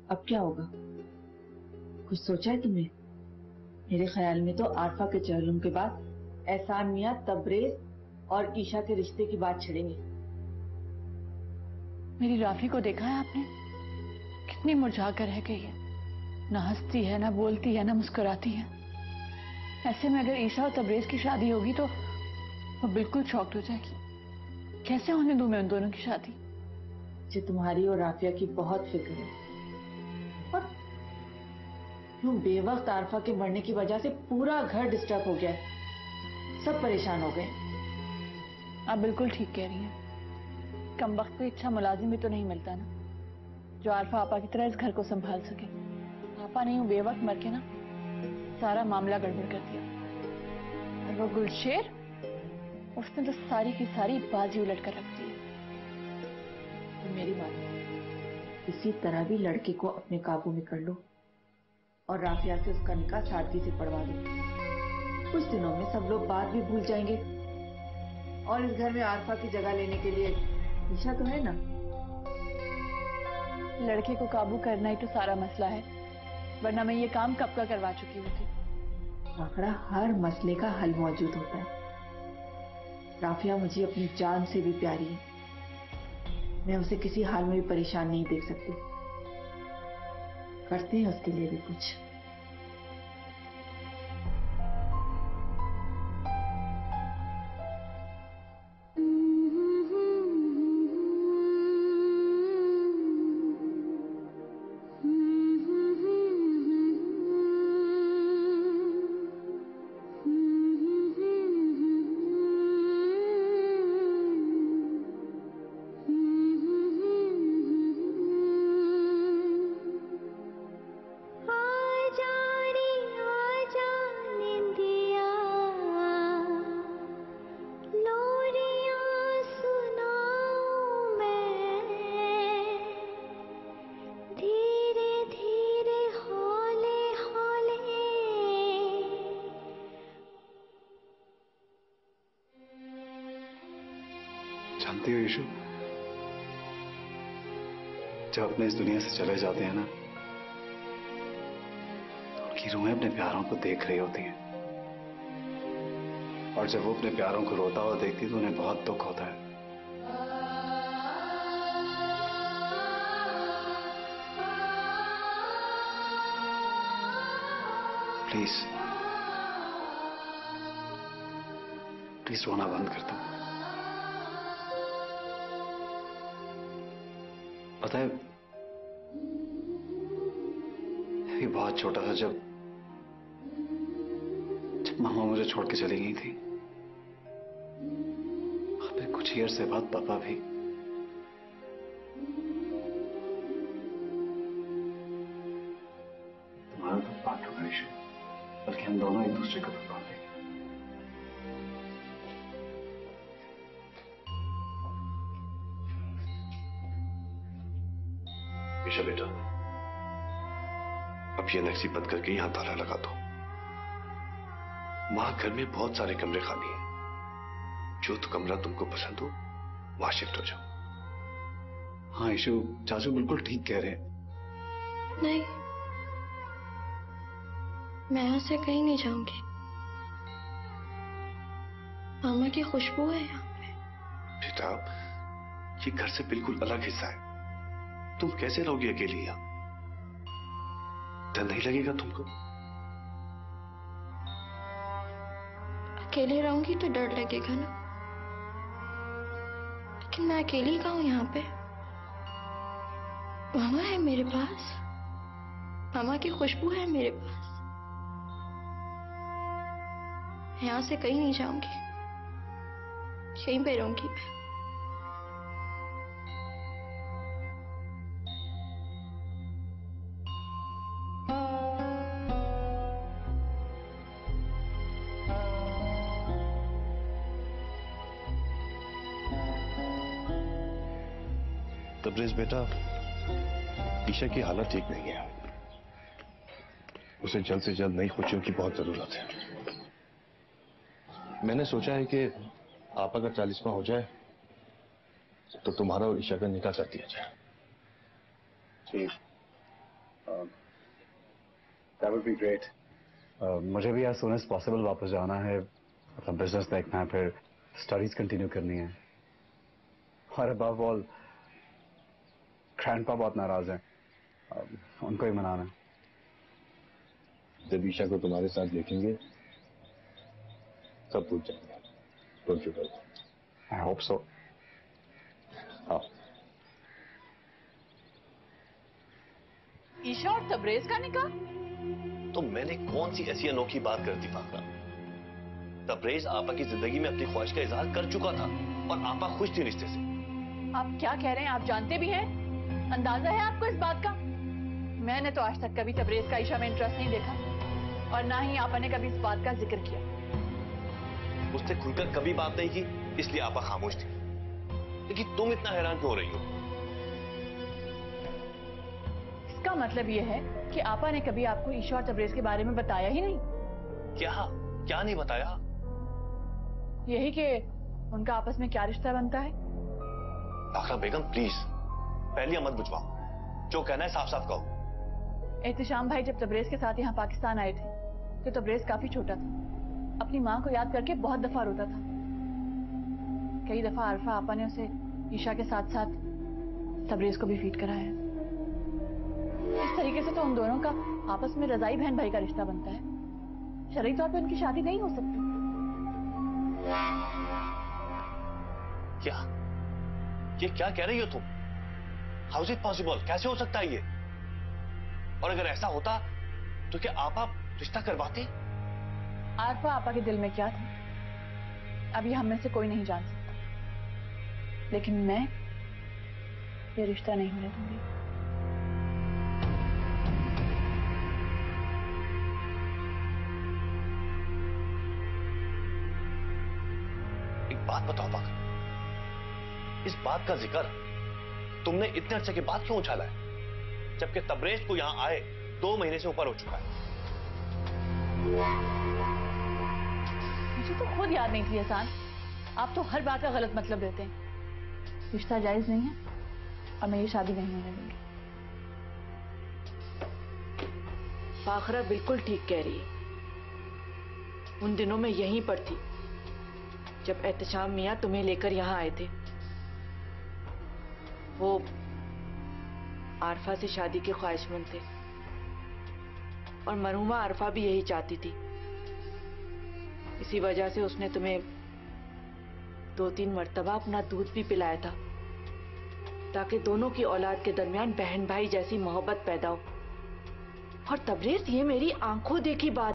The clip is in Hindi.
अब क्या होगा? कुछ सोचा है तुमने? मेरे ख्याल में तो आरफा के चहलुम के बाद एहसान मियां तबरेज और ईशा के रिश्ते की बात छिड़ेंगे। मेरी राफी को देखा है आपने? कितनी मुरझा कर रह गई है, ना हंसती है, ना बोलती है, ना मुस्कुराती है। ऐसे में अगर ईशा और तबरेज की शादी होगी तो वो बिल्कुल शॉक्ड हो जाएगी। कैसे होने दूं मैं उन दोनों की शादी? मुझे तुम्हारी और राफिया की बहुत फिक्र है। और यूं बेवक्त आरफा के मरने की वजह से पूरा घर डिस्टर्ब हो गया है, सब परेशान हो गए। आप बिल्कुल ठीक कह रही हैं। कम वक्त कोई अच्छा मुलाजिम भी तो नहीं मिलता ना, जो आरफा आपा की तरह इस घर को संभाल सके। आपा ने यूं बेवक्त मर के ना सारा मामला गड़बड़ कर दिया। और वो गुलशेर, उसने तो सारी की सारी बाजी उलट कर रख दी है। तो मेरी बात किसी तरह भी लड़के को अपने काबू में कर लो और राफिया से उसका निकाह सादगी से पढ़वा दो। कुछ दिनों में सब लोग बात भी भूल जाएंगे और इस घर में आरफा की जगह लेने के लिए ईशा तो है ना। लड़के को काबू करना ही तो सारा मसला है, वरना मैं ये काम कब का करवा चुकी होती। आखड़ा हर मसले का हल मौजूद होता है। राफिया मुझे अपनी जान से भी प्यारी है, मैं उसे किसी हाल में भी परेशान नहीं देख सकती। करते हैं उसके लिए भी कुछ। जानती हो यीशु, जब अपने इस दुनिया से चले जाते हैं ना, तो उनकी रूहें अपने प्यारों को देख रही होती हैं। और जब वो अपने प्यारों को रोता हुआ देखती तो उन्हें बहुत दुख होता है। प्लीज प्लीज रोना बंद कर दो। पता है, ये बहुत छोटा था जब मामा मुझे छोड़ के चली गई थी। फिर कुछ ईयर से बाद पापा भी। तुम्हारा तो बात होगा यीशु, बल्कि हम दोनों एक दूसरे को तो पाते हैं। ईशा बेटा, अब ये नक्सी बंद करके यहां ताला लगा दो। वहां घर में बहुत सारे कमरे खाली हैं। जो तो कमरा तुमको पसंद हो वहां शिफ्ट हो जाओ। हाँ ईशु, चाचू बिल्कुल ठीक कह रहे हैं। नहीं, मैं यहां से कहीं नहीं जाऊंगी। मामा की खुशबू है यहाँ पे। बेटा, ये घर से बिल्कुल अलग हिस्सा है। तुम कैसे रहोगी अकेली यहां? डर नहीं लगेगा तुमको? अकेले रहूंगी तो डर लगेगा ना, लेकिन मैं अकेली कहाँ हूं यहाँ पे। मामा है मेरे पास, मामा की खुशबू है मेरे पास। यहाँ से कहीं नहीं जाऊंगी, यहीं पे रहूंगी मैं। तबरेज बेटा, ईशा की हालत ठीक नहीं है। उसे जल्द से जल्द नई खुशियों की बहुत जरूरत है। मैंने सोचा है कि आप अगर 40वां हो जाए तो तुम्हारा और ईशा का निकाह कर दिया जाए। That would be great. मुझे भी एज सून एज पॉसिबल वापस जाना है, मतलब बिजनेस देखना है, फिर स्टडीज कंटिन्यू करनी है। और अबव ऑल ग्रैंडपा बहुत नाराज हैं, उनको ही मनाना है। जब ईशा को तुम्हारे साथ देखेंगे सब भूल जाएंगे। Don't you worry. I hope so. Isha और तबरेज का निकाह? तो मैंने कौन सी ऐसी अनोखी बात कर दी फाखरा? तबरेज आपा की जिंदगी में अपनी ख्वाहिश का इजहार कर चुका था और आपा खुश थी रिश्ते से। आप क्या कह रहे हैं? आप जानते भी हैं? अंदाजा है आपको इस बात का? मैंने तो आज तक कभी तबरेज का ईशा में इंटरेस्ट नहीं देखा और ना ही आपा ने कभी इस बात का जिक्र किया। उससे खुलकर कभी बात नहीं की, इसलिए आपा खामोश थी। लेकिन तुम इतना हैरान क्यों हो रही हो? इसका मतलब यह है कि आपा ने कभी आपको ईशा और तबरेज के बारे में बताया ही नहीं? क्या नहीं बताया? यही कि उनका आपस में क्या रिश्ता बनता है। फाखरा बेगम प्लीज पहले मत बुझवाओ, जो कहना है साफ साफ कहो। एहतिशाम भाई जब तबरेज के साथ यहाँ पाकिस्तान आए थे तो तबरेज काफी छोटा था। अपनी माँ को याद करके बहुत दफा रोता था। कई दफा आरफा आपा ने उसे ईशा के साथ साथ तबरेज को भी फीड कराया। इस तरीके से तो उन दोनों का आपस में रजाई बहन भाई का रिश्ता बनता है। शरई तौर पे उनकी शादी नहीं हो सकती। ये क्या कह रही हो तुम? How is it possible? कैसे हो सकता है ये? और अगर ऐसा होता तो क्या आपा रिश्ता करवाते? आरफा आपा के दिल में क्या था अभी हम में से कोई नहीं जान सकता, लेकिन मैं ये रिश्ता नहीं होने दूंगी। एक बात बताओ पाखरा, इस बात का जिक्र तुमने इतने अरसे के बाद क्यों उछाला है, जबकि तबरेज को यहां आए 2 महीने से ऊपर हो चुका है? मुझे तो खुद याद नहीं थी एहसान। आप तो हर बात का गलत मतलब देते हैं। रिश्ता जायज नहीं है और मैं ये शादी नहीं होने दूंगी। फाखरा बिल्कुल ठीक कह रही है। उन दिनों में यहीं पर थी जब एहतिशाम मियां तुम्हें लेकर यहां आए थे। वो आरफा से शादी के ख्वाहिशमंद थे और मरहुमा आरफा भी यही चाहती थी। इसी वजह से उसने तुम्हें 2-3 मर्तबा अपना दूध भी पिलाया था ताकि दोनों की औलाद के दरमियान बहन भाई जैसी मोहब्बत पैदा हो। और तबरेज, ये मेरी आंखों देखी बात